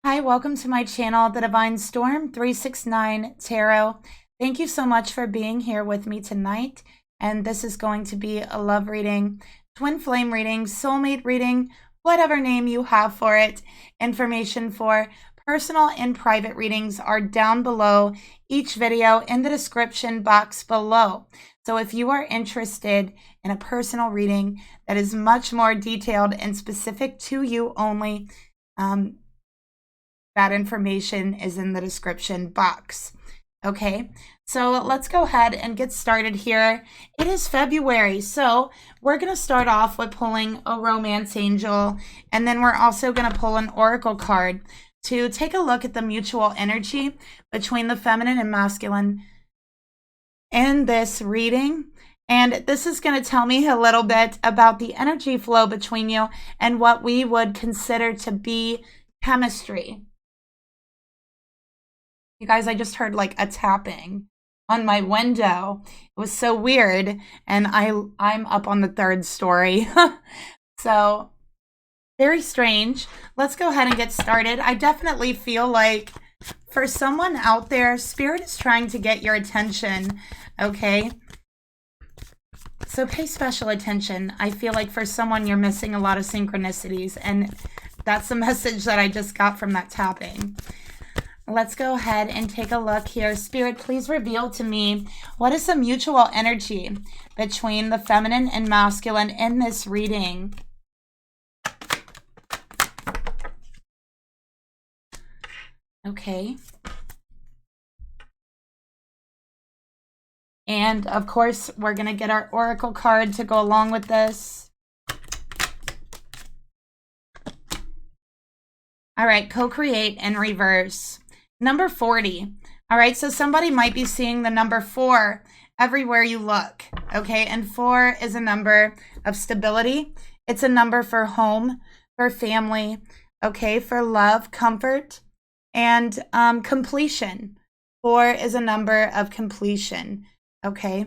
Hi, welcome to my channel, The Divine Storm 369 Tarot. Thank you so much for being here with me tonight. And this is going to be a love reading, twin flame reading, soulmate reading, whatever name you have for it. Information for personal and private readings are down below each video in the description box below. So if you are interested in a personal reading that is much more detailed and specific to you only, that information is in the description box. Okay, so let's go ahead and get started here. It is February, so we're going to start off with pulling a romance angel, and then we're also going to pull an oracle card to take a look at the mutual energy between the feminine and masculine in this reading. And this is going to tell me a little bit about the energy flow between you and what we would consider to be chemistry. You guys, I just heard like a tapping on my window. It was so weird. And I'm up on the third story. So very strange. Let's go ahead and get started. I definitely feel like for someone out there, Spirit is trying to get your attention. Okay. So pay special attention. I feel like for someone, you're missing a lot of synchronicities. And that's the message that I just got from that tapping. Let's go ahead and take a look here. Spirit, please reveal to me what is the mutual energy between the feminine and masculine in this reading. Okay. And of course, we're going to get our oracle card to go along with this. All right, co-create and reverse. Number 40. All right, so somebody might be seeing the number 4 everywhere you look. Okay, and 4 is a number of stability. It's a number for home, for family, okay, for love, comfort, and completion. 4 is a number of completion. Okay,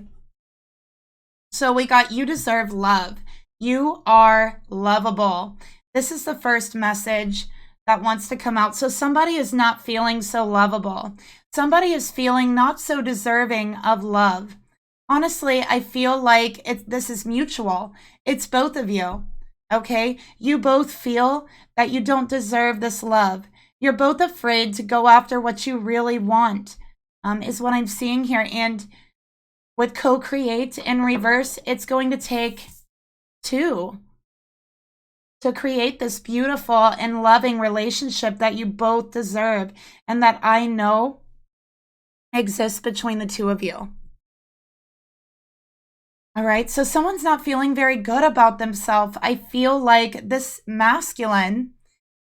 so we got you deserve love. You are lovable. This is the first message that wants to come out. So somebody is not feeling so lovable. Somebody is feeling not so deserving of love. Honestly, I feel like this is mutual. It's both of you. Okay, you both feel that you don't deserve this love. You're both afraid to go after what you really want, is what I'm seeing here. And with co-create in reverse, it's going to take 2 to create this beautiful and loving relationship that you both deserve and that I know exists between the two of you. All right, so someone's not feeling very good about themselves. I feel like this masculine,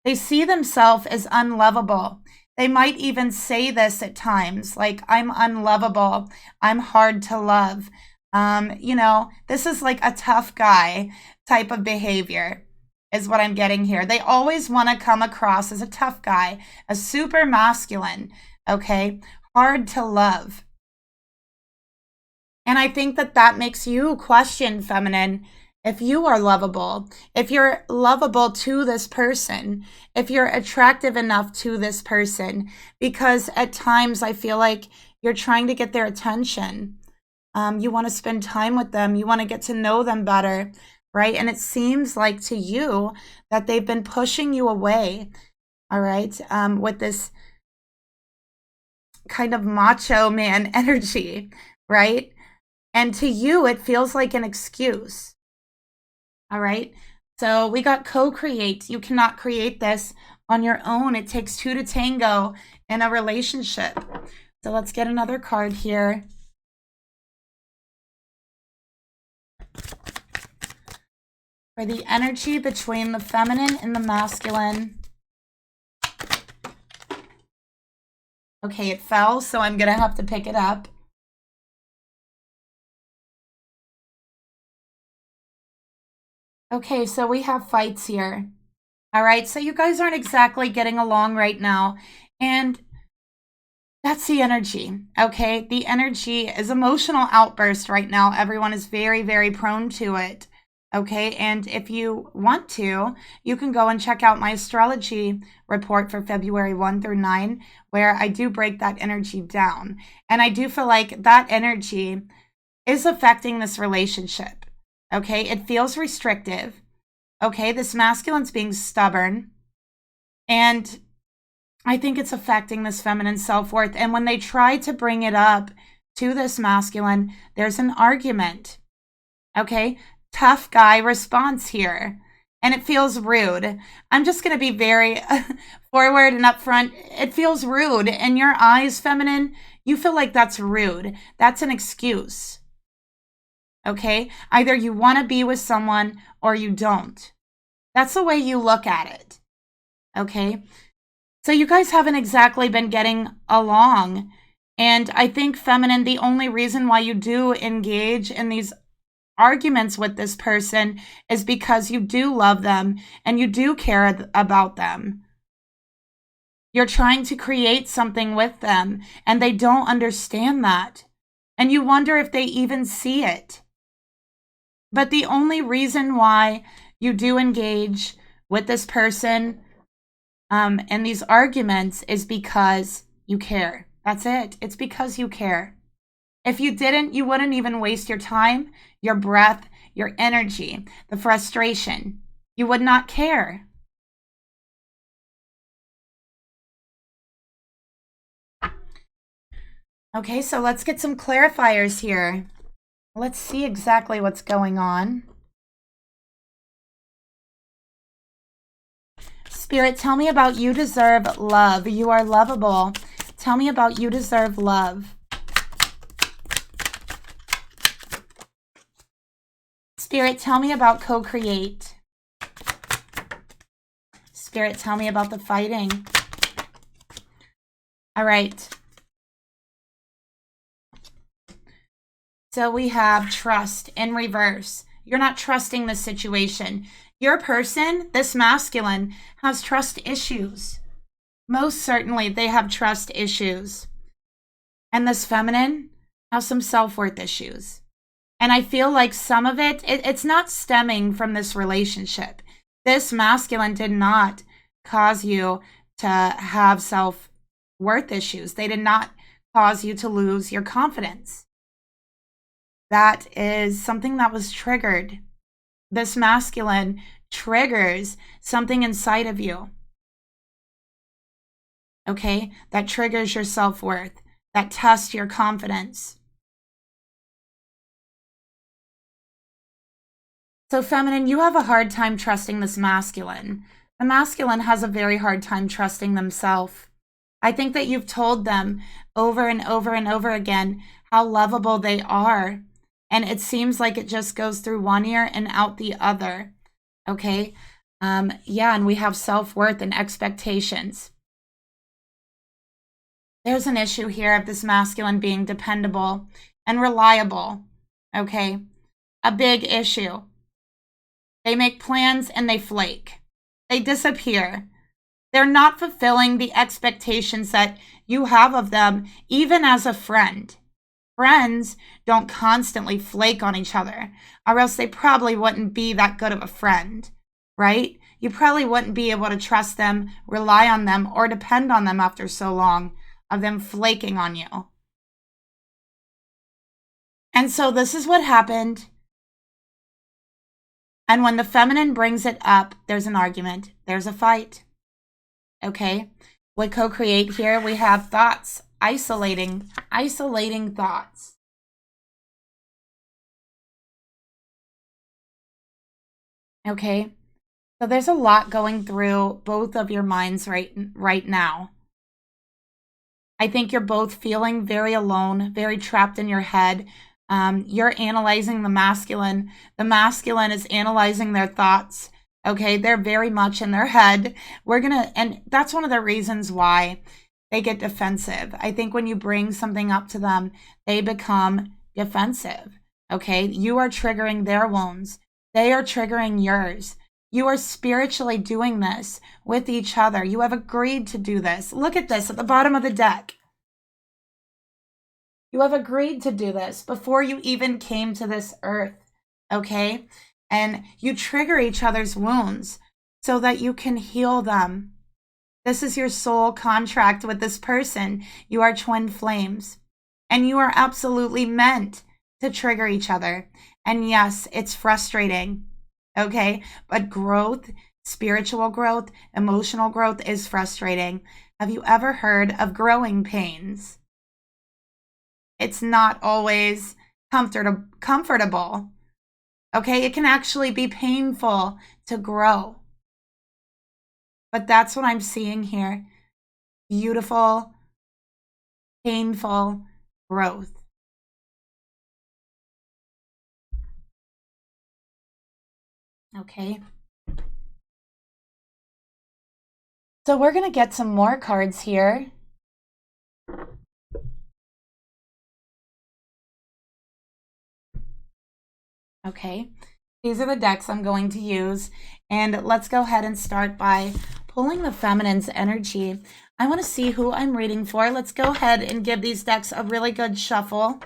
they see themselves as unlovable. They might even say this at times, like, I'm unlovable, I'm hard to love. You know, this is like a tough guy type of behavior is what I'm getting here. They always want to come across as a tough guy, a super masculine, okay? Hard to love. And I think that that makes you question, feminine, if you are lovable, if you're lovable to this person, if you're attractive enough to this person, because at times I feel like you're trying to get their attention. You want to spend time with them. You want to get to know them better. Right? And it seems like to you that they've been pushing you away, all right, with this kind of macho man energy, right? And to you, it feels like an excuse, all right? So we got co-create. You cannot create this on your own. It takes 2 to tango in a relationship. So let's get another card here. For the energy between the feminine and the masculine. Okay, it fell, so I'm going to have to pick it up. Okay, so we have fights here. All right, so you guys aren't exactly getting along right now. And that's the energy, okay? The energy is emotional outburst right now. Everyone is very, very prone to it. Okay, and if you want to, you can go and check out my astrology report for February 1 through 9, where I do break that energy down. And I do feel like that energy is affecting this relationship. Okay, it feels restrictive. Okay, this masculine's being stubborn. And I think it's affecting this feminine self-worth. And when they try to bring it up to this masculine, there's an argument. Okay, tough guy response here. And it feels rude. I'm just going to be very forward and upfront. It feels rude. In your eyes, feminine, you feel like that's rude. That's an excuse. Okay? Either you want to be with someone or you don't. That's the way you look at it. Okay? So you guys haven't exactly been getting along. And I think, feminine, the only reason why you do engage in these arguments with this person is because you do love them and you do care about them. You're trying to create something with them and they don't understand that. And you wonder if they even see it. But the only reason why you do engage with this person in these arguments is because you care. That's it. It's because you care. If you didn't, you wouldn't even waste your time, your breath, your energy, the frustration. You would not care. Okay, so let's get some clarifiers here. Let's see exactly what's going on. Spirit, tell me about you deserve love. You are lovable. Tell me about you deserve love. Spirit, tell me about co-create. Spirit, tell me about the fighting. All right. So we have trust in reverse. You're not trusting the situation. Your person, this masculine, has trust issues. Most certainly, they have trust issues. And this feminine has some self-worth issues. And I feel like some of it's not stemming from this relationship. This masculine did not cause you to have self-worth issues. They did not cause you to lose your confidence. That is something that was triggered. This masculine triggers something inside of you. Okay? That triggers your self-worth. That tests your confidence. So feminine, you have a hard time trusting this masculine. The masculine has a very hard time trusting themselves. I think that you've told them over and over and over again how lovable they are. And it seems like it just goes through one ear and out the other. Okay? Yeah, and we have self-worth and expectations. There's an issue here of this masculine being dependable and reliable. Okay? A big issue. They make plans and they flake. They disappear. They're not fulfilling the expectations that you have of them, even as a friend. Friends don't constantly flake on each other, or else they probably wouldn't be that good of a friend, right? You probably wouldn't be able to trust them, rely on them, or depend on them after so long of them flaking on you. And so this is what happened. And when the feminine brings it up, there's an argument. There's a fight. Okay? With co-create here, we have thoughts. Isolating thoughts. Okay? So there's a lot going through both of your minds right now. I think you're both feeling very alone, very trapped in your head. You're analyzing the masculine. The masculine is analyzing their thoughts. Okay, they're very much in their head. And that's one of the reasons why they get defensive. I think when you bring something up to them, they become defensive. Okay, you are triggering their wounds. They are triggering yours. You are spiritually doing this with each other. You have agreed to do this. Look at this at the bottom of the deck. You have agreed to do this before you even came to this earth, okay? and you trigger each other's wounds so that you can heal them. This is your soul contract with this person. You are twin flames, and you are absolutely meant to trigger each other. And yes, it's frustrating, okay? But growth, spiritual growth, emotional growth is frustrating. Have you ever heard of growing pains? It's not always comfortable, okay? It can actually be painful to grow. But that's what I'm seeing here. Beautiful, painful growth. Okay. So we're going to get some more cards here. Okay. These are the decks I'm going to use. And let's go ahead and start by pulling the feminine's energy. I want to see who I'm reading for. Let's go ahead and give these decks a really good shuffle.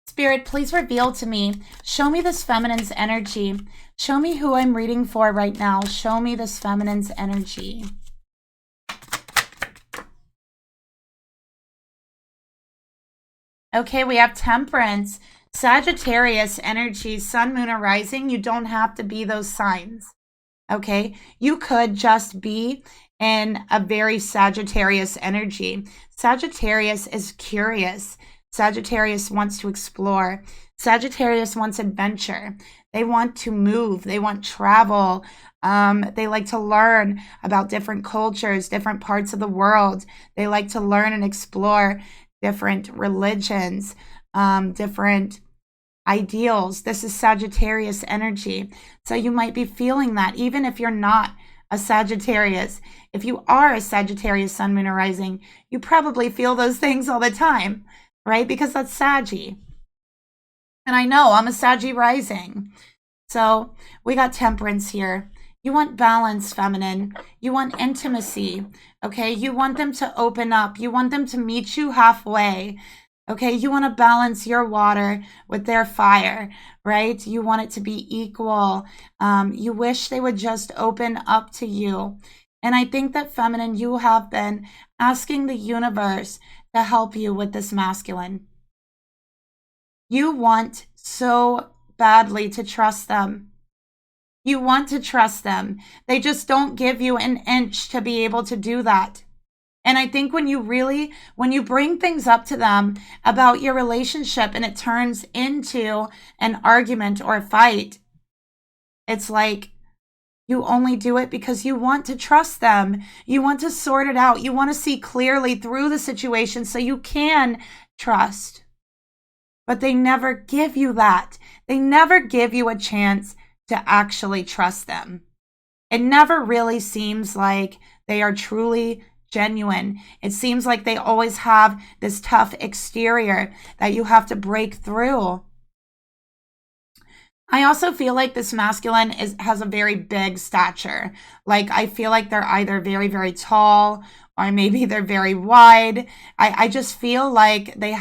Spirit, please reveal to me. Show me this feminine's energy. Show me who I'm reading for right now. Show me this feminine's energy. Okay, we have Temperance, Sagittarius energy, Sun, Moon, or Rising. You don't have to be those signs, okay? You could just be in a very Sagittarius energy. Sagittarius is curious. Sagittarius wants to explore. Sagittarius wants adventure. They want to move. They want travel. They like to learn about different cultures, different parts of the world. They like to learn and explore different religions, different ideals. This is Sagittarius energy. So you might be feeling that even if you're not a Sagittarius. If you are a Sagittarius Sun, Moon, or Rising, you probably feel those things all the time, right? Because that's Saggy. And I know I'm a Saggy rising. So we got Temperance here. You want balance, feminine. You want intimacy, okay? You want them to open up. You want them to meet you halfway, okay? You want to balance your water with their fire, right? You want it to be equal. You wish they would just open up to you. And I think that, feminine, you have been asking the universe to help you with this masculine. You want so badly to trust them. You want to trust them. They just don't give you an inch to be able to do that. And I think when you bring things up to them about your relationship and it turns into an argument or a fight, it's like you only do it because you want to trust them. You want to sort it out. You want to see clearly through the situation so you can trust. But they never give you that. They never give you a chance to actually trust them. It never really seems like they are truly genuine. It seems like they always have this tough exterior that you have to break through. I also feel like this masculine has a very big stature. Like, I feel like they're either very, very tall or maybe they're very wide. I just feel like they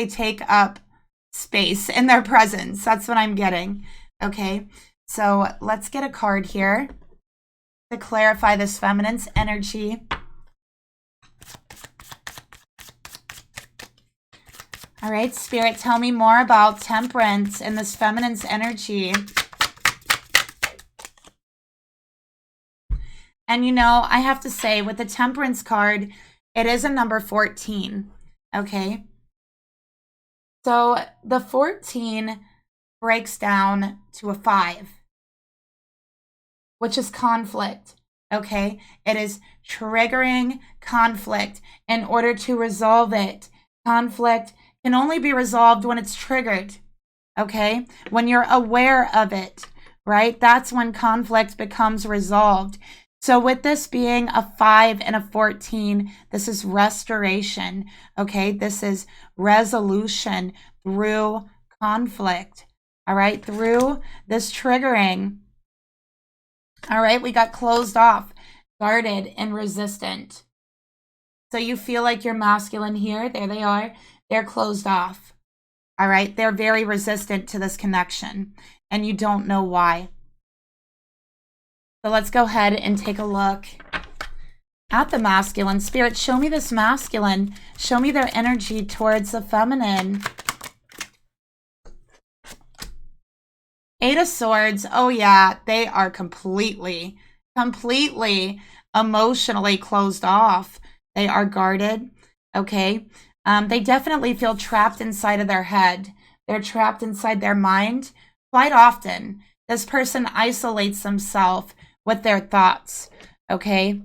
take up space in their presence. That's what I'm getting. Okay, so let's get a card here to clarify this feminine's energy. All right, Spirit, tell me more about Temperance and this feminine's energy. And you know, I have to say, with the Temperance card, it is a number 14, okay? So the 14 breaks down to a 5, which is conflict, okay? It is triggering conflict in order to resolve it. Conflict can only be resolved when it's triggered, okay? When you're aware of it, right? That's when conflict becomes resolved. So with this being a 5 and a 14, this is restoration, okay? This is resolution through conflict, all right? Through this triggering. All right, we got closed off. guarded and resistant. So you feel like your masculine here, there they are, they're closed off. All right, they're very resistant to this connection, and you don't know why. So let's go ahead and take a look at the masculine. Spirit, show me this masculine. Show me their energy towards the feminine. Eight of Swords. Oh yeah, they are completely emotionally closed off. They are guarded, okay? They definitely feel trapped inside of their head. They're trapped inside their mind. Quite often, this person isolates themselves with their thoughts, okay?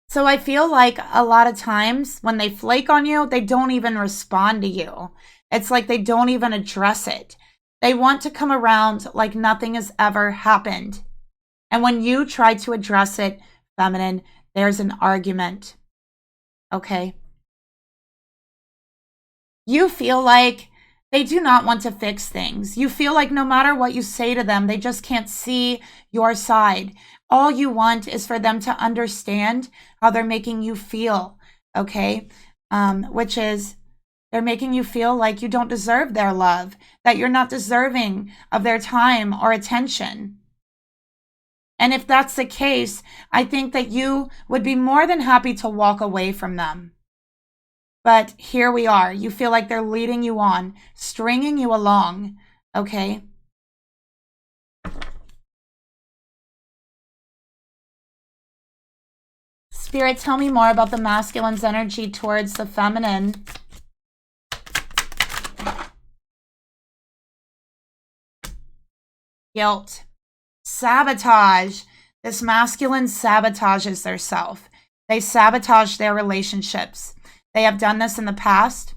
So I feel like a lot of times when they flake on you, they don't even respond to you. It's like they don't even address it. They want to come around like nothing has ever happened. And when you try to address it, feminine, there's an argument, okay? You feel like they do not want to fix things. You feel like no matter what you say to them, they just can't see your side. All you want is for them to understand how they're making you feel, okay? Which is they're making you feel like you don't deserve their love, that you're not deserving of their time or attention. And if that's the case, I think that you would be more than happy to walk away from them. But here we are. You feel like they're leading you on, stringing you along, okay? Spirit, tell me more about the masculine's energy towards the feminine. Guilt. Sabotage. This masculine sabotages their self. They sabotage their relationships. They have done this in the past.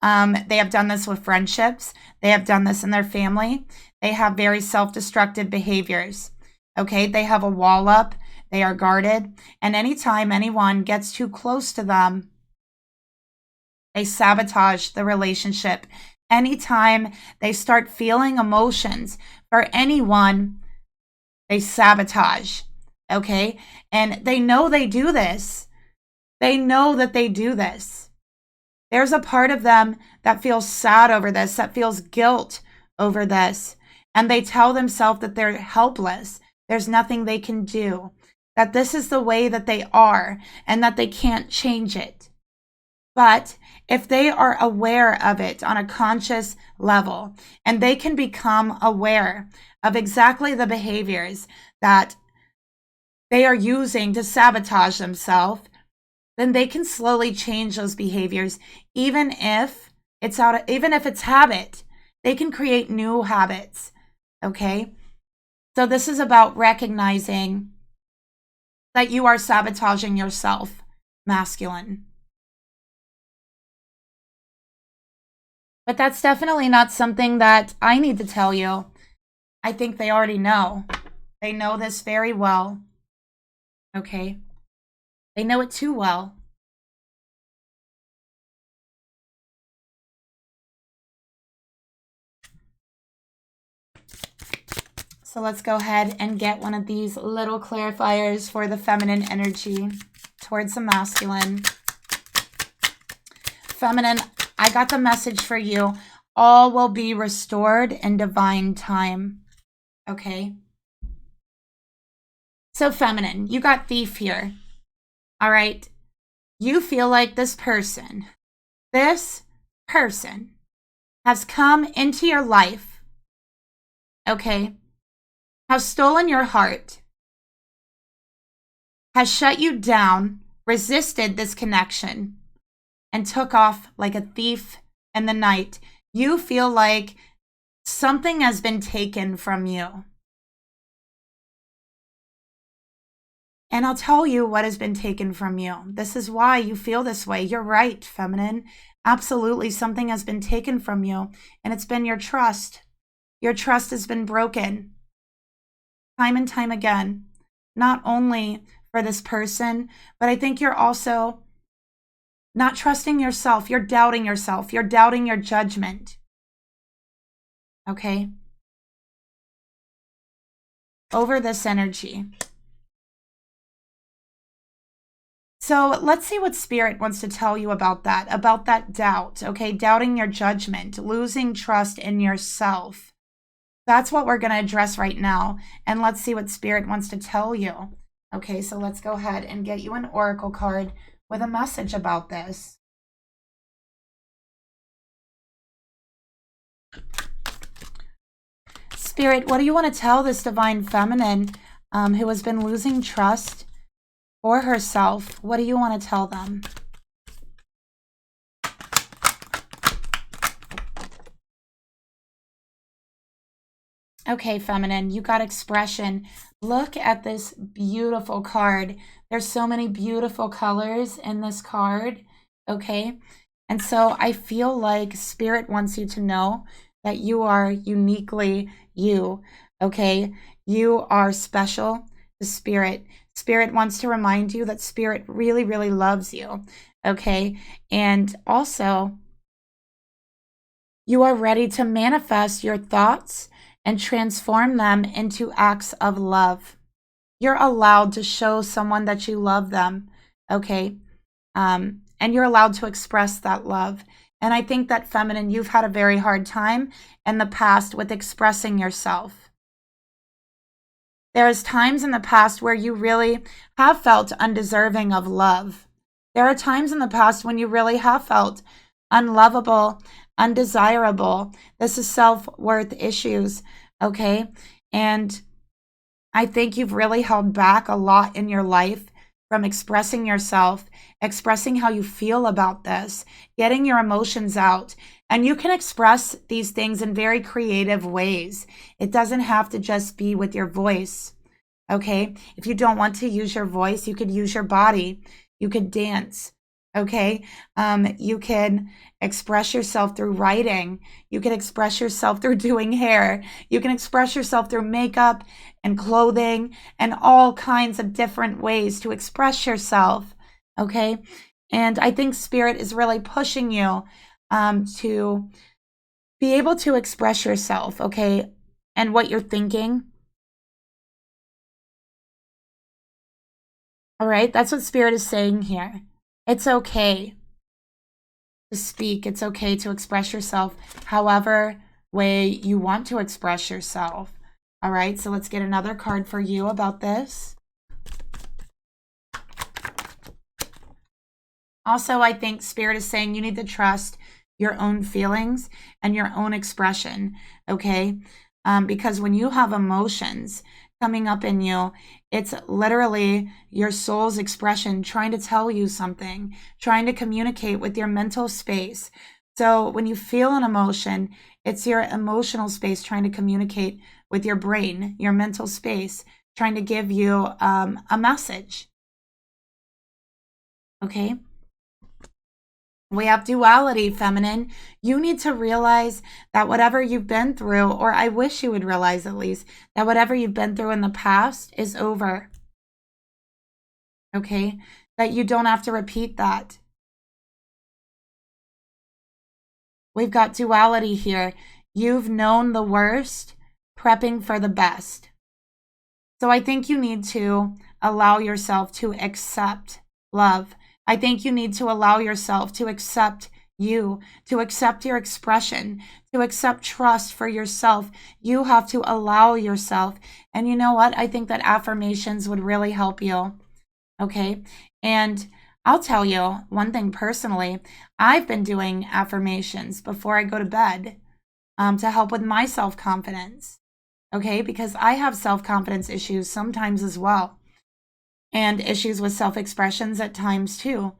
They have done this with friendships. They have done this in their family. They have very self-destructive behaviors. Okay, they have a wall up. They are guarded. And anytime anyone gets too close to them, they sabotage the relationship. Anytime they start feeling emotions for anyone, they sabotage. Okay, and they know they do this. They know that they do this. There's a part of them that feels sad over this, that feels guilt over this. And they tell themselves that they're helpless. There's nothing they can do. That this is the way that they are and that they can't change it. But if they are aware of it on a conscious level and they can become aware of exactly the behaviors that they are using to sabotage themselves, then they can slowly change those behaviors. Even if it's habit, they can create new habits. Okay? So this is about recognizing that you are sabotaging yourself, masculine. But that's definitely not something that I need to tell you. I think they already know. They know this very well. Okay? They know it too well. So let's go ahead and get one of these little clarifiers for the feminine energy towards the masculine. Feminine, I got the message for you. All will be restored in divine time. Okay? So feminine, you got thief here. All right? You feel like this person has come into your life, okay, has stolen your heart, has shut you down, resisted this connection, and took off like a thief in the night. You feel like something has been taken from you. And I'll tell you what has been taken from you. This is why you feel this way. You're right, feminine. Absolutely, something has been taken from you, and it's been your trust. Your trust has been broken time and time again, not only for this person, but I think you're also not trusting yourself. You're doubting yourself. You're doubting your judgment. Okay? Over this energy. So let's see what Spirit wants to tell you about that doubt, okay? Doubting your judgment, losing trust in yourself. That's what we're going to address right now. And let's see what Spirit wants to tell you. Okay, so let's go ahead and get you an oracle card with a message about this. Spirit, what do you want to tell this divine feminine who has been losing trust for herself? What do you want to tell them? Okay, feminine, you got expression. Look at this beautiful card. There's so many beautiful colors in this card, okay? And so I feel like Spirit wants you to know that you are uniquely you, okay? You are special to Spirit. Spirit wants to remind you that Spirit really, really loves you, okay? And also, you are ready to manifest your thoughts and transform them into acts of love. You're allowed to show someone that you love them, okay? And you're allowed to express that love. And I think that, feminine, you've had a very hard time in the past with expressing yourself. There's times in the past where you really have felt undeserving of love. There are times in the past when you really have felt unlovable, undesirable. This is self-worth issues, okay? And I think you've really held back a lot in your life from expressing yourself, expressing how you feel about this, getting your emotions out. And you can express these things in very creative ways. It doesn't have to just be with your voice, okay? If you don't want to use your voice, you could use your body. You could dance, okay? You can express yourself through writing. You can express yourself through doing hair. You can express yourself through makeup and clothing and all kinds of different ways to express yourself, okay? And I think Spirit is really pushing you to be able to express yourself, okay? And what you're thinking. All right, that's what Spirit is saying here. It's okay to speak. It's okay to express yourself however way you want to express yourself. All right, so let's get another card for you about this. Also, I think Spirit is saying you need to trust your own feelings and your own expression, okay? Because when you have emotions coming up in you, it's literally your soul's expression trying to tell you something, trying to communicate with your mental space. So when you feel an emotion, it's your emotional space trying to communicate with your brain, your mental space, trying to give you a message. Okay? We have duality, feminine. You need to realize that whatever you've been through, or I wish you would realize at least, that whatever you've been through in the past is over. Okay? That you don't have to repeat that. We've got duality here. You've known the worst, prepping for the best. So I think you need to allow yourself to accept love. I think you need to allow yourself to accept you, to accept your expression, to accept trust for yourself. You have to allow yourself. And you know what? I think that affirmations would really help you. Okay? And I'll tell you one thing personally. I've been doing affirmations before I go to bed to help with my self-confidence. Okay? Because I have self-confidence issues sometimes as well. And issues with self-expressions at times too.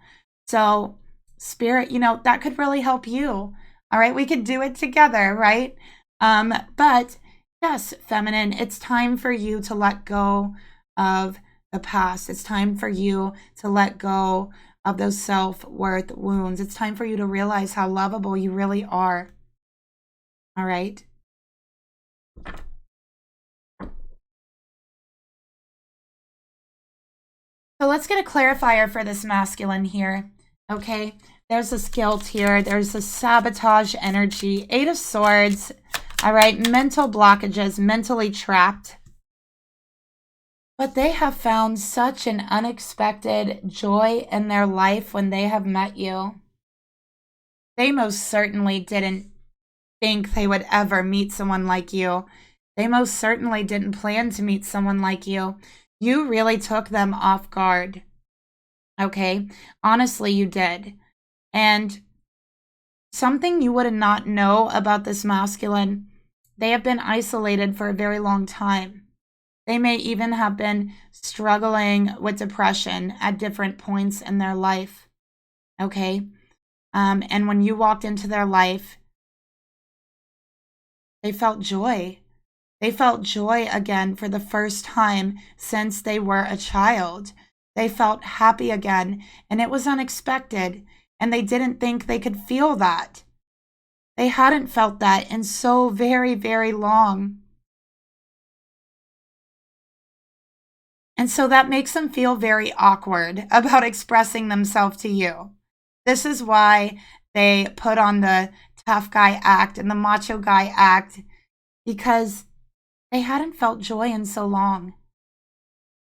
So Spirit, you know, that could really help you. All right, we could do it together, right? But yes, feminine, it's time for you to let go of the past. It's time for you to let go of those self-worth wounds. It's time for you to realize how lovable you really are. All right? So let's get a clarifier for this masculine here, okay? There's this guilt here. There's a sabotage energy. 8 of Swords, all right? Mental blockages, mentally trapped. But they have found such an unexpected joy in their life when they have met you. They most certainly didn't think they would ever meet someone like you. They most certainly didn't plan to meet someone like you. You really took them off guard. Okay? Honestly, you did. And something you would not know about this masculine, they have been isolated for a very long time. They may even have been struggling with depression at different points in their life. Okay? And when you walked into their life, they felt joy. They felt joy again for the first time since they were a child. They felt happy again, and it was unexpected, and they didn't think they could feel that. They hadn't felt that in so very, very long. And so that makes them feel very awkward about expressing themselves to you. This is why they put on the tough guy act and the macho guy act, because they hadn't felt joy in so long.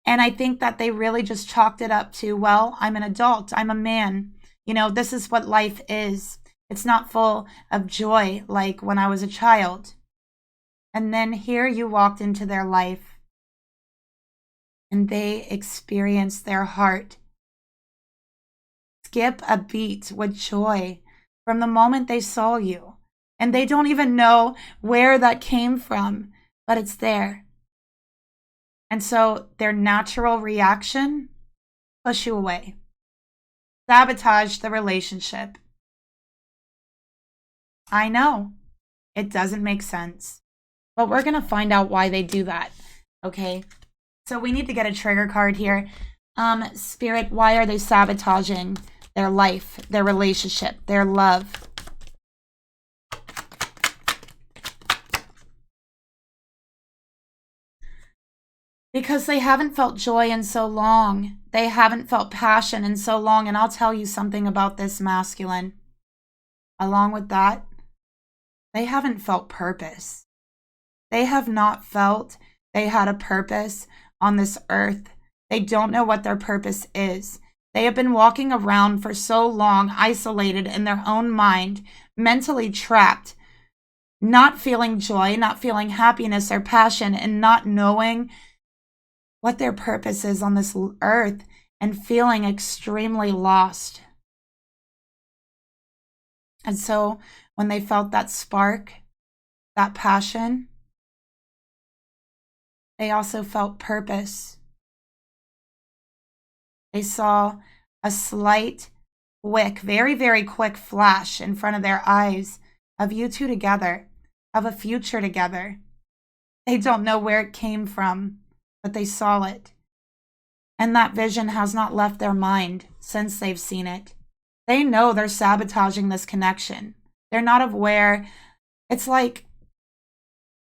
And I think that they really just chalked it up to, well, I'm an adult, I'm a man. You know, this is what life is. It's not full of joy like when I was a child. And then here you walked into their life and they experienced their heart skip a beat with joy from the moment they saw you. And they don't even know where that came from, but it's there. And so their natural reaction, push you away. Sabotage the relationship. I know, it doesn't make sense. But we're going to find out why they do that, okay? So we need to get a trigger card here. Spirit, why are they sabotaging their life, their relationship, their love? Because they haven't felt joy in so long. They haven't felt passion in so long. And I'll tell you something about this masculine. Along with that, they haven't felt purpose. They have not felt they had a purpose on this earth. They don't know what their purpose is. They have been walking around for so long, isolated in their own mind, mentally trapped, not feeling joy, not feeling happiness or passion, and not knowing what their purpose is on this earth, and feeling extremely lost. And so when they felt that spark, that passion, they also felt purpose. They saw a slight, quick, very, very quick flash in front of their eyes of you two together, of a future together. They don't know where it came from, but they saw it. And that vision has not left their mind since they've seen it. They know they're sabotaging this connection. They're not aware. It's like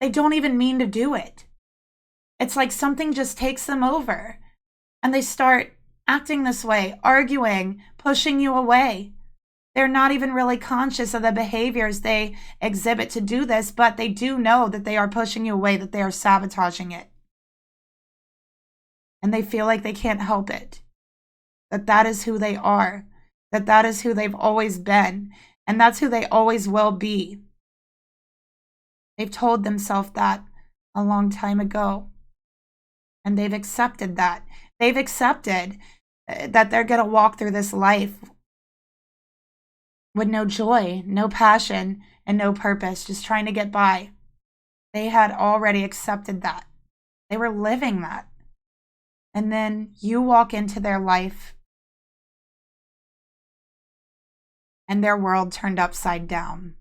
they don't even mean to do it. It's like something just takes them over and they start acting this way, arguing, pushing you away. They're not even really conscious of the behaviors they exhibit to do this, but they do know that they are pushing you away, that they are sabotaging it. And they feel like they can't help it, that that is who they are, that that is who they've always been, and that's who they always will be. They've told themselves that a long time ago, and they've accepted that. They've accepted that they're going to walk through this life with no joy, no passion, and no purpose, just trying to get by. They had already accepted that. They were living that. And then you walk into their life and their world turned upside down.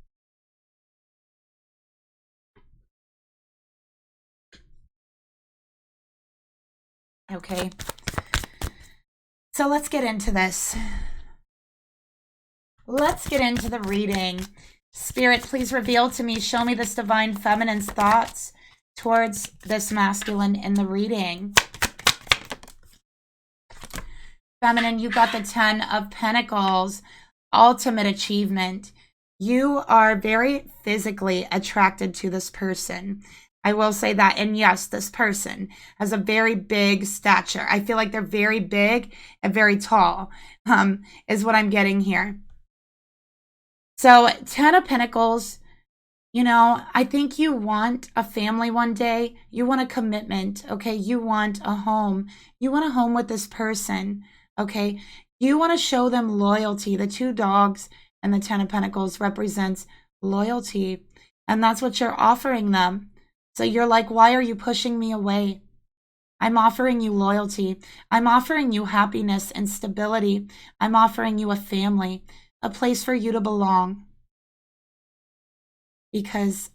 Okay. So let's get into this. Let's get into the reading. Spirit, please reveal to me, show me this divine feminine's thoughts towards this masculine in the reading. Feminine, you got the 10 of Pentacles, ultimate achievement. You are very physically attracted to this person. I will say that. And yes, this person has a very big stature. I feel like they're very big and very tall, is what I'm getting here. So 10 of Pentacles, you know, I think you want a family one day. You want a commitment, okay? You want a home. You want a home with this person, okay? You want to show them loyalty. The 2 dogs and the 10 of Pentacles represents loyalty. And that's what you're offering them. So you're like, why are you pushing me away? I'm offering you loyalty. I'm offering you happiness and stability. I'm offering you a family, a place for you to belong. Because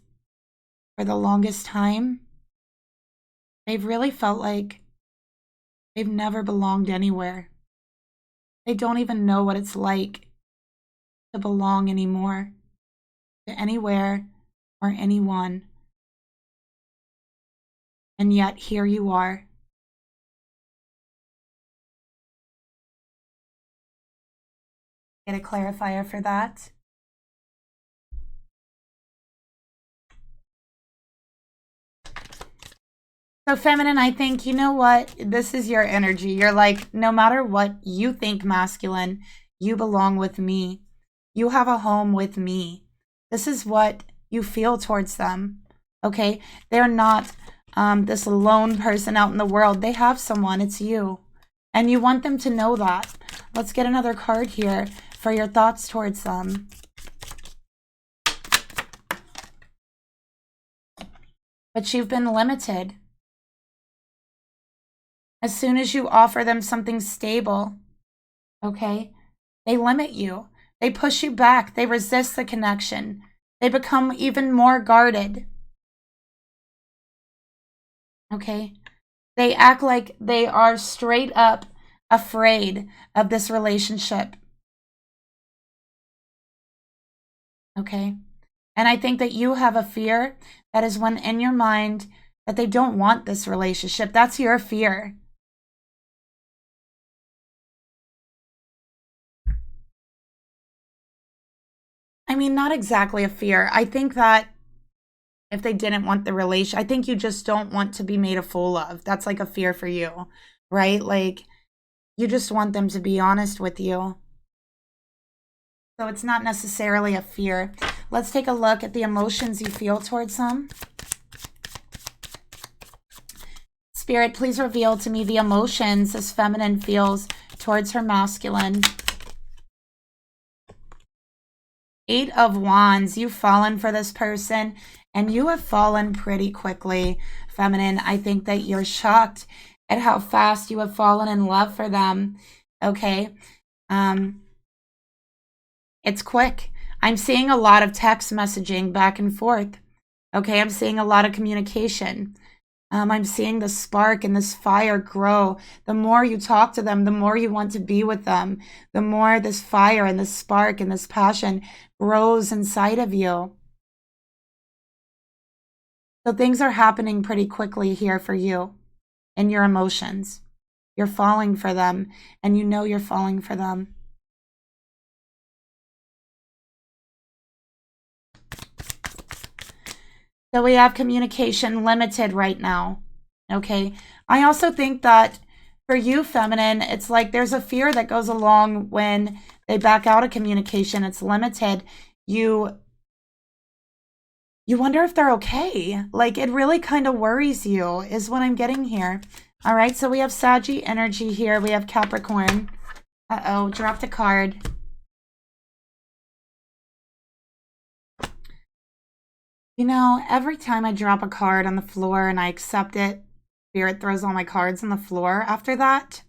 for the longest time, they've really felt like they've never belonged anywhere. They don't even know what it's like to belong anymore to anywhere or anyone. And yet here you are. Get a clarifier for that. So feminine, I think, you know what? This is your energy. You're like, no matter what you think masculine, you belong with me. You have a home with me. This is what you feel towards them, okay? They're not this lone person out in the world. They have someone. It's you. And you want them to know that. Let's get another card here for your thoughts towards them. But you've been limited. As soon as you offer them something stable, okay, they limit you. They push you back. They resist the connection. They become even more guarded. Okay? They act like they are straight up afraid of this relationship. Okay? And I think that you have a fear that is when in your mind that they don't want this relationship. That's your fear. I mean, not exactly a fear. I think that if they didn't want the relation, I think you just don't want to be made a fool of. That's like a fear for you, right? Like, you just want them to be honest with you. So it's not necessarily a fear. Let's take a look at the emotions you feel towards them. Spirit, please reveal to me the emotions this feminine feels towards her masculine. 8 of Wands, you've fallen for this person, and you have fallen pretty quickly, feminine. I think that you're shocked at how fast you have fallen in love for them, okay? It's quick. I'm seeing a lot of text messaging back and forth, okay? I'm seeing a lot of communication. I'm seeing the spark and this fire grow. The more you talk to them, the more you want to be with them. The more this fire and this spark and this passion grows inside of you. So things are happening pretty quickly here for you in your emotions. You're falling for them, and you know you're falling for them. So we have communication limited right now, okay? I also think that for you, feminine, it's like there's a fear that goes along when they back out of communication. It's limited. You wonder if they're okay. Like, it really kind of worries you is what I'm getting here. All right, so we have Saggy energy here. We have Capricorn. Uh-oh, dropped a card. You know, every time I drop a card on the floor and I accept it, Spirit throws all my cards on the floor after that.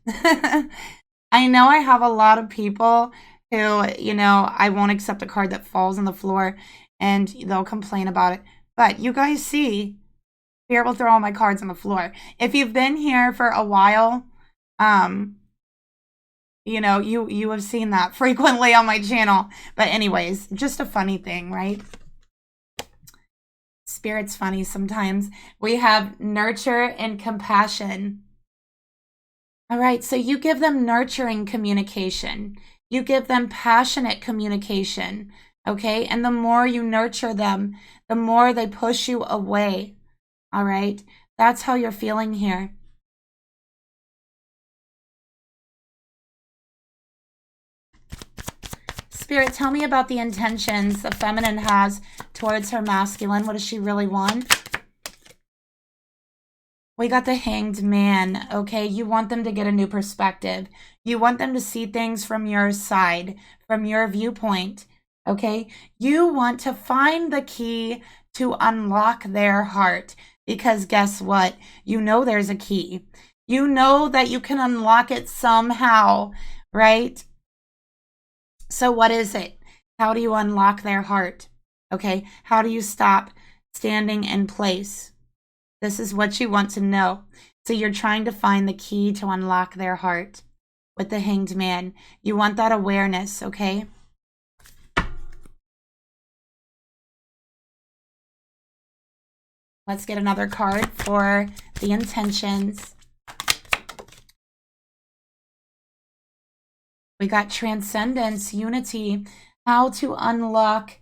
I know I have a lot of people who, you know, I won't accept a card that falls on the floor and they'll complain about it. But you guys see, Spirit will throw all my cards on the floor. If you've been here for a while, you know, you have seen that frequently on my channel. But anyways, just a funny thing, right? Spirit's funny sometimes. We have nurture and compassion. All right, so you give them nurturing communication. You give them passionate communication, okay? And the more you nurture them, the more they push you away, All right. That's how you're feeling here. Spirit, tell me about the intentions the feminine has towards her masculine. What does she really want? We got the Hanged Man, okay? You want them to get a new perspective. You want them to see things from your side, from your viewpoint, okay? You want to find the key to unlock their heart, because guess what? You know there's a key. You know that you can unlock it somehow, right? So what is it? How do you unlock their heart? Okay, how do you stop standing in place? This is what you want to know. So you're trying to find the key to unlock their heart with the Hanged Man. You want that awareness, okay? Let's get another card for the intentions. We got transcendence, unity, how to unlock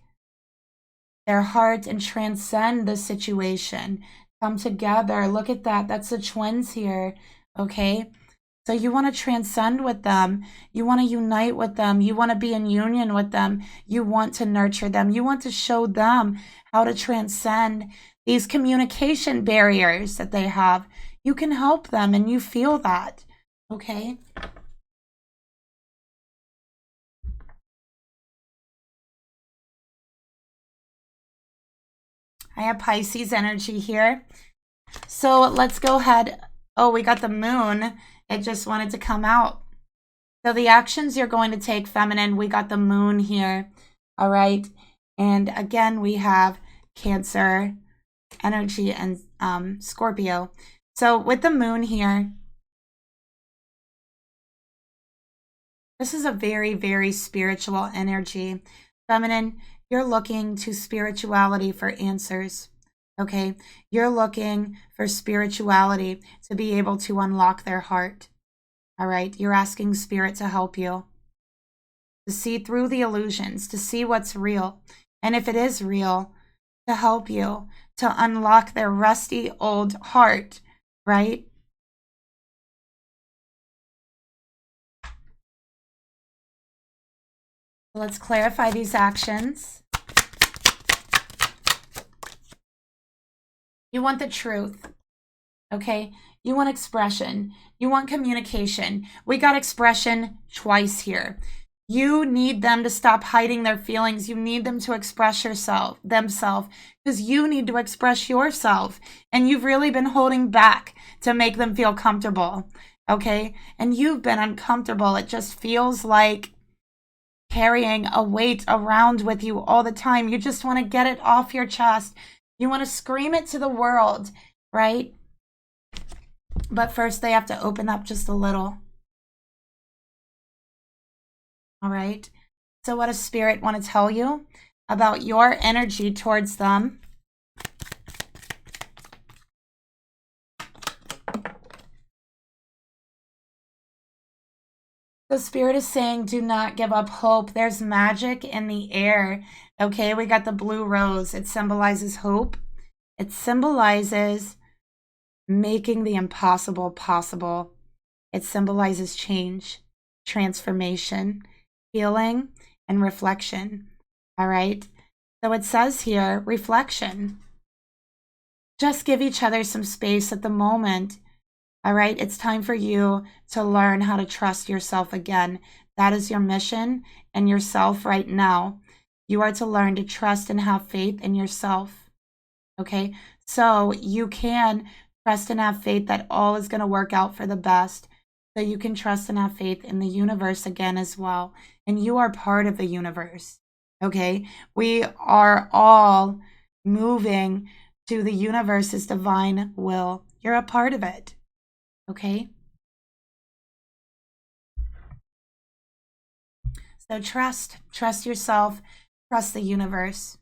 their heart and transcend the situation. Come together. Look at that. That's the twins here, okay? So you want to transcend with them. You want to unite with them. You want to be in union with them. You want to nurture them. You want to show them how to transcend these communication barriers that they have. You can help them, and you feel that, okay? I have Pisces energy here. So let's go ahead. Oh, we got the moon. It just wanted to come out. So the actions you're going to take, feminine, we got the moon here. All right. And again, we have Cancer energy and Scorpio. So with the moon here, this is a very, very spiritual energy. Feminine, you're looking to spirituality for answers, okay? You're looking for spirituality to be able to unlock their heart, all right? You're asking Spirit to help you, to see through the illusions, to see what's real. And if it is real, to help you to unlock their rusty old heart, right? Let's clarify these actions. You want the truth, okay? You want expression. You want communication. We got expression twice here. You need them to stop hiding their feelings. You need them to express themselves, because you need to express yourself. And you've really been holding back to make them feel comfortable, okay? And you've been uncomfortable. It just feels like carrying a weight around with you all the time. You just want to get it off your chest. You want to scream it to the world, right? But first they have to open up just a little. All right. So what does Spirit want to tell you about your energy towards them? The Spirit is saying, do not give up hope. There's magic in the air. Okay, we got the blue rose. It symbolizes hope. It symbolizes making the impossible possible. It symbolizes change, transformation, healing, and reflection. All right. So it says here, reflection. Just give each other some space at the moment. All right, it's time for you to learn how to trust yourself again. That is your mission and yourself right now. You are to learn to trust and have faith in yourself. Okay, so you can trust and have faith that all is going to work out for the best. So you can trust and have faith in the universe again as well. And you are part of the universe. Okay, we are all moving to the universe's divine will. You're a part of it. Okay? So trust yourself, trust the universe.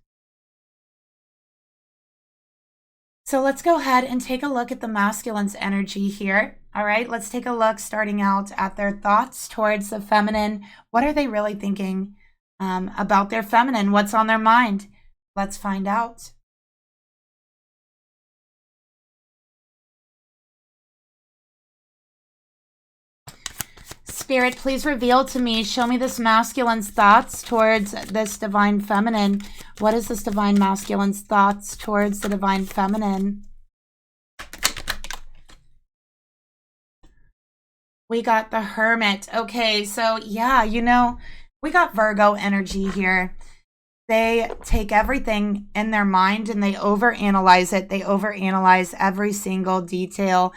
So let's go ahead and take a look at the masculine's energy here. All right, let's take a look starting out at their thoughts towards the feminine. What are they really thinking about their feminine? What's on their mind? Let's find out. Spirit, please reveal to me, show me this masculine's thoughts towards this divine feminine. What is this divine masculine's thoughts towards the divine feminine? We got the Hermit. Okay, so yeah, you know, we got Virgo energy here. They take everything in their mind and they overanalyze it. They overanalyze every single detail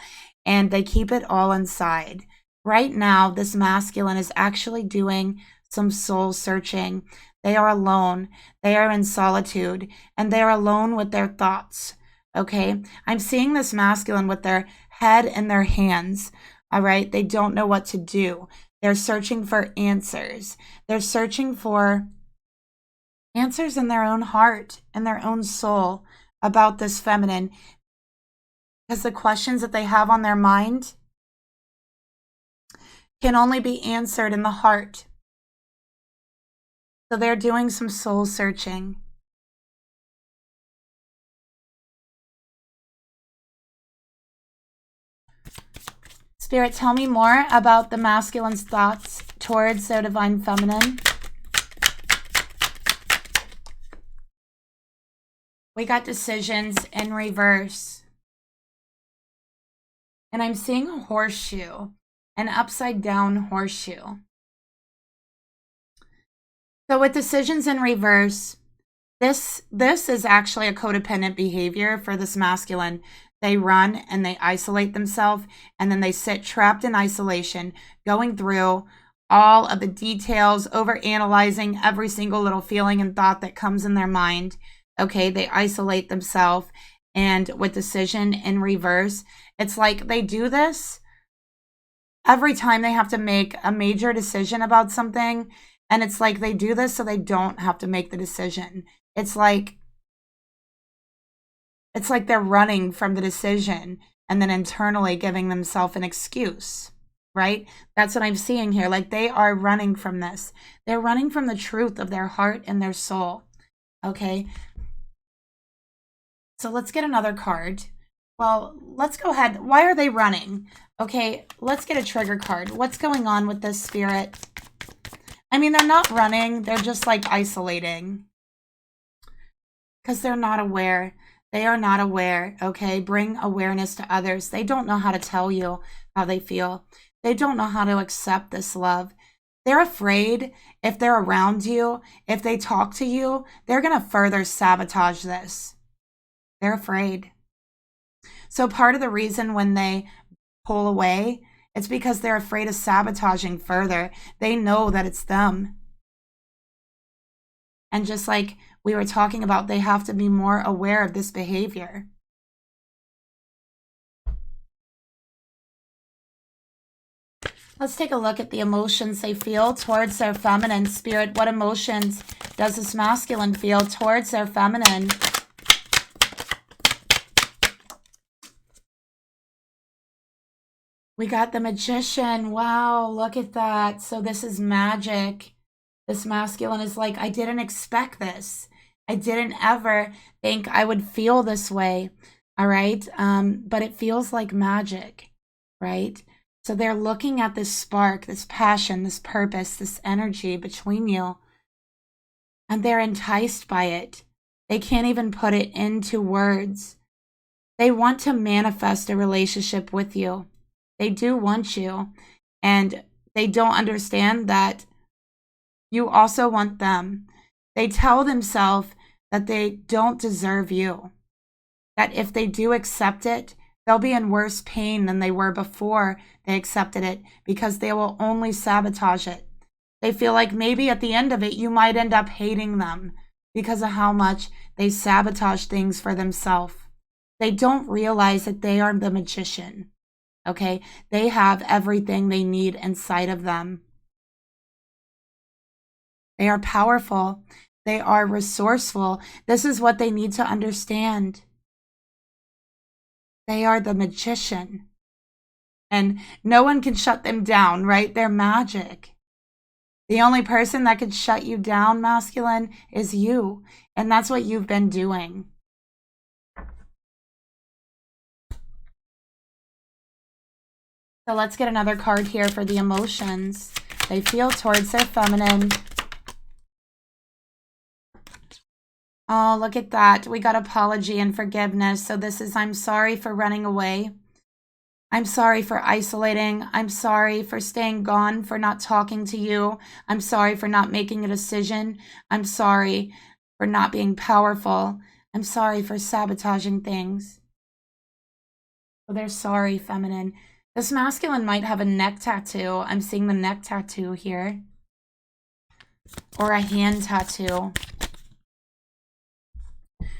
and they keep it all inside. Right now, this masculine is actually doing some soul searching. They are alone. They are in solitude and they are alone with their thoughts. Okay, I'm seeing this masculine with their head in their hands. All right, they don't know what to do. They're searching for answers. They're searching for answers in their own heart and their own soul about this feminine. Because the questions that they have on their mind can only be answered in the heart. So they're doing some soul searching. Spirit, tell me more about the masculine's thoughts towards their divine feminine. We got decisions in reverse. And I'm seeing a horseshoe, an upside down horseshoe. So with decisions in reverse, this is actually a codependent behavior for this masculine. They run and they isolate themselves and then they sit trapped in isolation, going through all of the details, overanalyzing every single little feeling and thought that comes in their mind. Okay, they isolate themselves, and with decision in reverse, it's like they do this every time they have to make a major decision about something, and it's like they do this so they don't have to make the decision. It's like they're running from the decision and then internally giving themselves an excuse, right? That's what I'm seeing here. Like they are running from this. They're running from the truth of their heart and their soul, okay? So let's get another card. Well, let's go ahead. Why are they running? Okay, let's get a trigger card. What's going on with this, Spirit? I mean, they're not running. They're just like isolating. Because they're not aware. They are not aware, okay? Bring awareness to others. They don't know how to tell you how they feel. They don't know how to accept this love. They're afraid if they're around you, if they talk to you, they're going to further sabotage this. They're afraid. So part of the reason when they pull away, it's because they're afraid of sabotaging further. They know that it's them. And just like we were talking about, they have to be more aware of this behavior. Let's take a look at the emotions they feel towards their feminine. Spirit, what emotions does this masculine feel towards their feminine? We got the Magician. Wow, look at that. So this is magic. This masculine is like, I didn't expect this. I didn't ever think I would feel this way. All right. But it feels like magic, right? So they're looking at this spark, this passion, this purpose, this energy between you. And they're enticed by it. They can't even put it into words. They want to manifest a relationship with you. They do want you. And they don't understand that you also want them. They tell themselves that they don't deserve you. That if they do accept it, they'll be in worse pain than they were before they accepted it because they will only sabotage it. They feel like maybe at the end of it, you might end up hating them because of how much they sabotage things for themselves. They don't realize that they are the magician, okay? They have everything they need inside of them. They are powerful. They are resourceful. This is what they need to understand. They are the magician. And no one can shut them down, right? They're magic. The only person that could shut you down, masculine, is you. And that's what you've been doing. So let's get another card here for the emotions they feel towards their feminine. Oh, look at that. We got apology and forgiveness. So this is, I'm sorry for running away. I'm sorry for isolating. I'm sorry for staying gone, for not talking to you. I'm sorry for not making a decision. I'm sorry for not being powerful. I'm sorry for sabotaging things. So they're sorry, feminine. This masculine might have a neck tattoo. I'm seeing the neck tattoo here. Or a hand tattoo.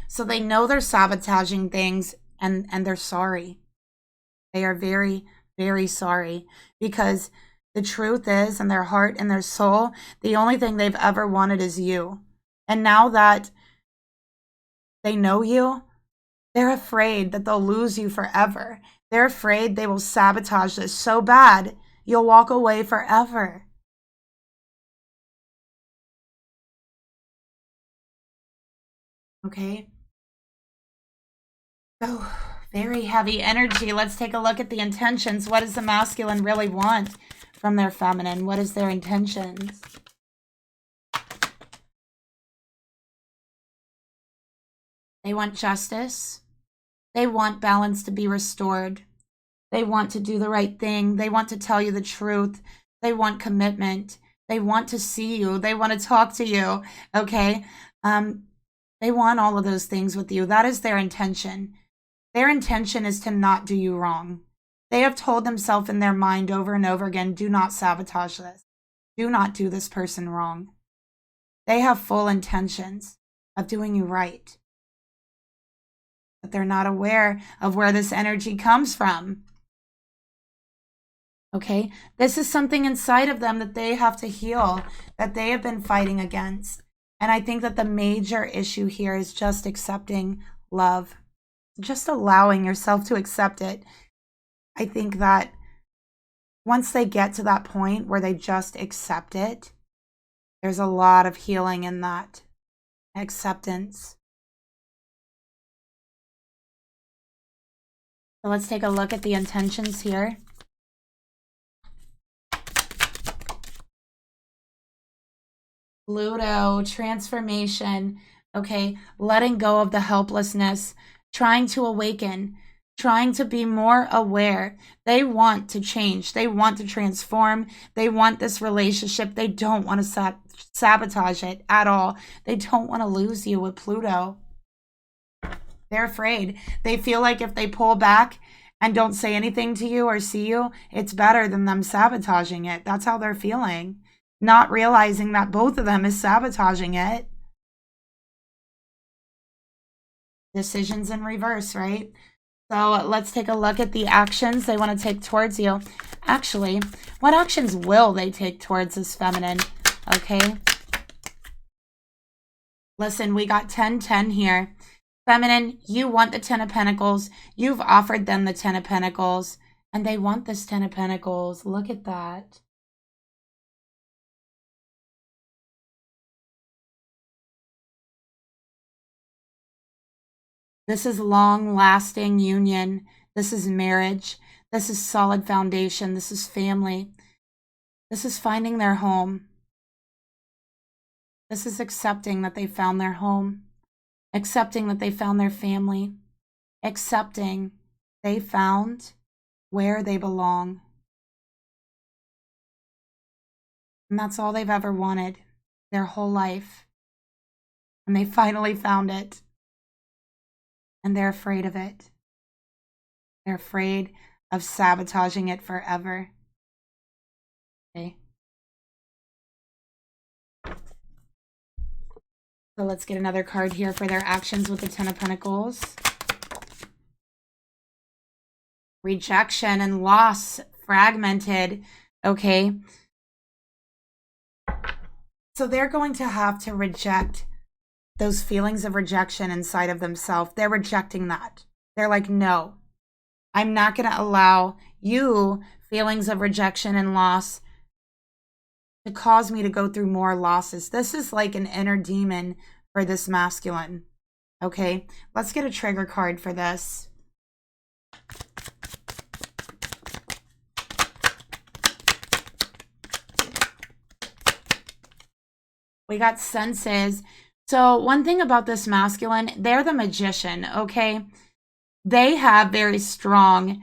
So they know they're sabotaging things and they're sorry. They are very, very sorry, because the truth is, in their heart and their soul, the only thing they've ever wanted is you. And now that they know you, they're afraid that they'll lose you forever. They're afraid they will sabotage this so bad, you'll walk away forever. Okay? Oh, very heavy energy. Let's take a look at the intentions. What does the masculine really want from their feminine? What is their intentions? They want justice. They want balance to be restored. They want to do the right thing. They want to tell you the truth. They want commitment. They want to see you. They want to talk to you. Okay? They want all of those things with you. That is their intention. Their intention is to not do you wrong. They have told themselves in their mind over and over again, do not sabotage this. Do not do this person wrong. They have full intentions of doing you right. But they're not aware of where this energy comes from. Okay? This is something inside of them that they have to heal, that they have been fighting against. And I think that the major issue here is just accepting love. Just allowing yourself to accept it. I think that once they get to that point where they just accept it, there's a lot of healing in that acceptance. So let's take a look at the intentions here. Pluto Transformation. Okay, letting go of the helplessness, trying to awaken, trying to be more aware. They want to change. They want to transform. They want this relationship. They don't want to sabotage it at all. They don't want to lose you with Pluto. They're afraid. They feel like if they pull back and don't say anything to you or see you, it's better than them sabotaging it. That's how they're feeling. Not realizing that both of them is sabotaging it. Decisions in reverse, right? So let's take a look at the actions they want to take towards you. Actually, what actions will they take towards this feminine? Okay. Listen, we got 10-10 here. Feminine, you want the 10 of Pentacles. You've offered them the 10 of Pentacles. And they want this 10 of Pentacles. Look at that. This is long-lasting union. This is marriage. This is solid foundation. This is family. This is finding their home. This is accepting that they found their home. Accepting that they found their family. Accepting they found where they belong. And that's all they've ever wanted their whole life. And they finally found it. And they're afraid of it. They're afraid of sabotaging it forever. Okay. So let's get another card here for their actions with the 10 of Pentacles. Rejection and loss, fragmented. Okay. So they're going to have to reject those feelings of rejection inside of themselves. They're rejecting that. They're like, no, I'm not going to allow you feelings of rejection and loss to cause me to go through more losses. This is like an inner demon for this masculine. Okay, let's get a trigger card for this. We got senses. So one thing about this masculine, they're the magician, okay? They have very strong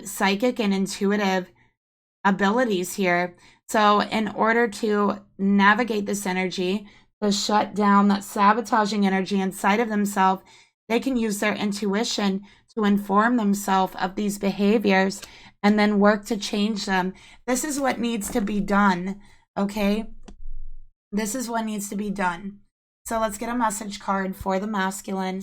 psychic and intuitive abilities here. So in order to navigate this energy, to shut down that sabotaging energy inside of themselves, they can use their intuition to inform themselves of these behaviors and then work to change them. This is what needs to be done, okay? This is what needs to be done. So let's get a message card for the masculine.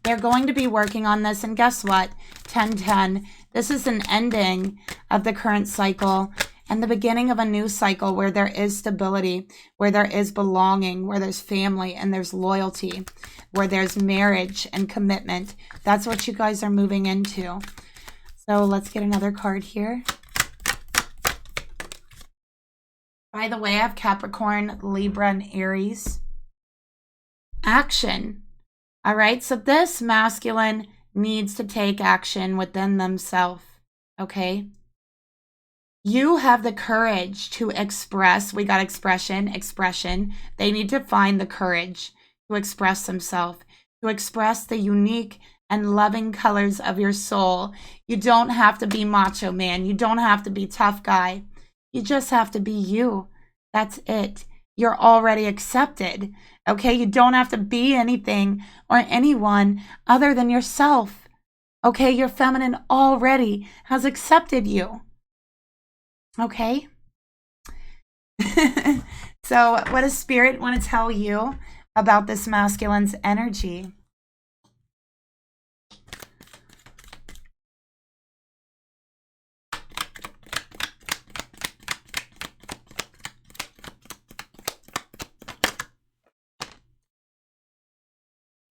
They're going to be working on this, and guess what? 10-10. This is an ending of the current cycle and the beginning of a new cycle where there is stability, where there is belonging, where there's family and there's loyalty, where there's marriage and commitment. That's what you guys are moving into. So let's get another card here. By the way, I have Capricorn, Libra, and Aries. Action. All right, so this masculine needs to take action within themselves, okay? You have the courage to express. We got expression. They need to find the courage to express themselves, to express the unique and loving colors of your soul. You don't have to be macho man. You don't have to be tough guy. You just have to be you. That's it. You're already accepted. Okay, you don't have to be anything or anyone other than yourself. Okay, your feminine already has accepted you. Okay? So what does Spirit want to tell you about this masculine's energy?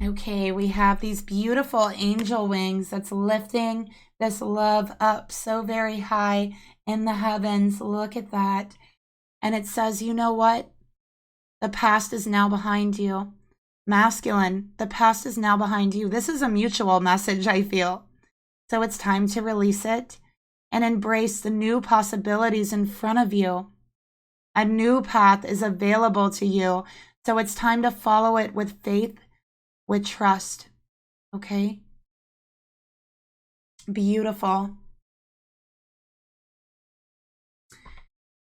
Okay, we have these beautiful angel wings that's lifting this love up so very high in the heavens. Look at that. And it says, you know what? The past is now behind you. Masculine, the past is now behind you. This is a mutual message, I feel. So it's time to release it and embrace the new possibilities in front of you. A new path is available to you. So it's time to follow it with faith, with trust. Okay? Beautiful.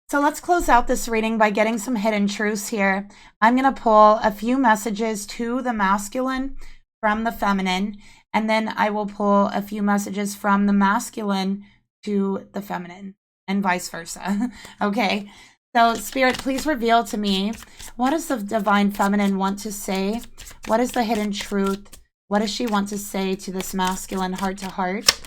So let's close out this reading by getting some hidden truths here. I'm going to pull a few messages to the masculine from the feminine, and then I will pull a few messages from the masculine to the feminine, and vice versa. Okay? So, Spirit, please reveal to me, what does the divine feminine want to say? What is the hidden truth? What does she want to say to this masculine heart to heart?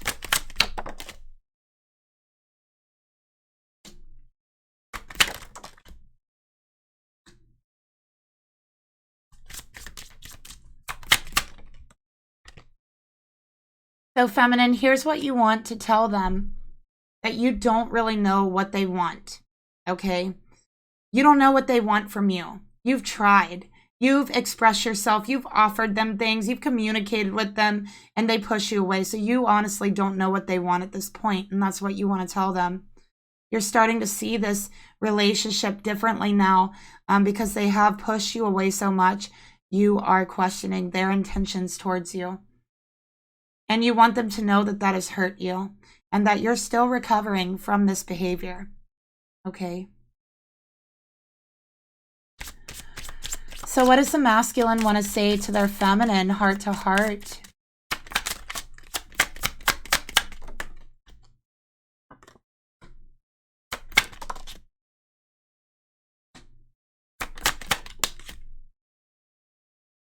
So, feminine, here's what you want to tell them. That you don't really know what they want. Okay? You don't know what they want from you. You've tried. You've expressed yourself. You've offered them things. You've communicated with them, and they push you away. So you honestly don't know what they want at this point, and that's what you want to tell them. You're starting to see this relationship differently now because they have pushed you away so much. You are questioning their intentions towards you. And you want them to know that that has hurt you and that you're still recovering from this behavior. Okay? So what does the masculine want to say to their feminine heart to heart?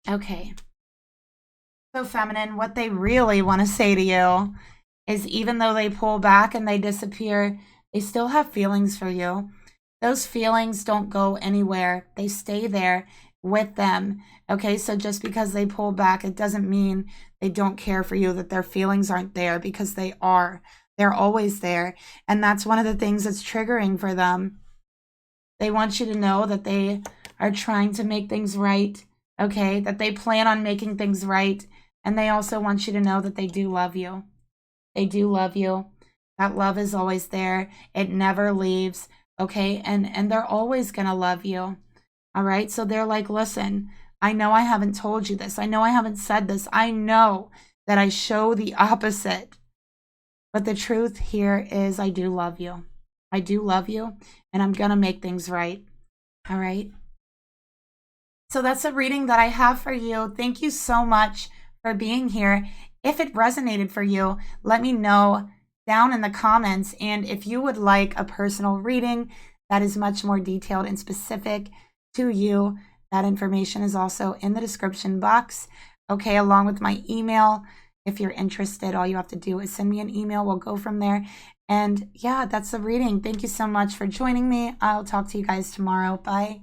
Okay. So feminine, what they really want to say to you is even though they pull back and they disappear, they still have feelings for you. Those feelings don't go anywhere. They stay there with them. Okay, so just because they pull back, it doesn't mean they don't care for you, that their feelings aren't there, because they are. They're always there. And that's one of the things that's triggering for them. They want you to know that they are trying to make things right. Okay, that they plan on making things right. And they also want you to know that they do love you. They do love you. That love is always there. It never leaves. Okay, and they're always going to love you. All right. So they're like, listen, I know I haven't told you this. I know I haven't said this. I know that I show the opposite. But the truth here is I do love you. I do love you, and I'm going to make things right. All right. So that's a reading that I have for you. Thank you so much for being here. If it resonated for you, let me know down in the comments. And if you would like a personal reading that is much more detailed and specific to you, that information is also in the description box. Okay, along with my email. If you're interested, all you have to do is send me an email. We'll go from there. And yeah, that's the reading. Thank you so much for joining me. I'll talk to you guys tomorrow. Bye.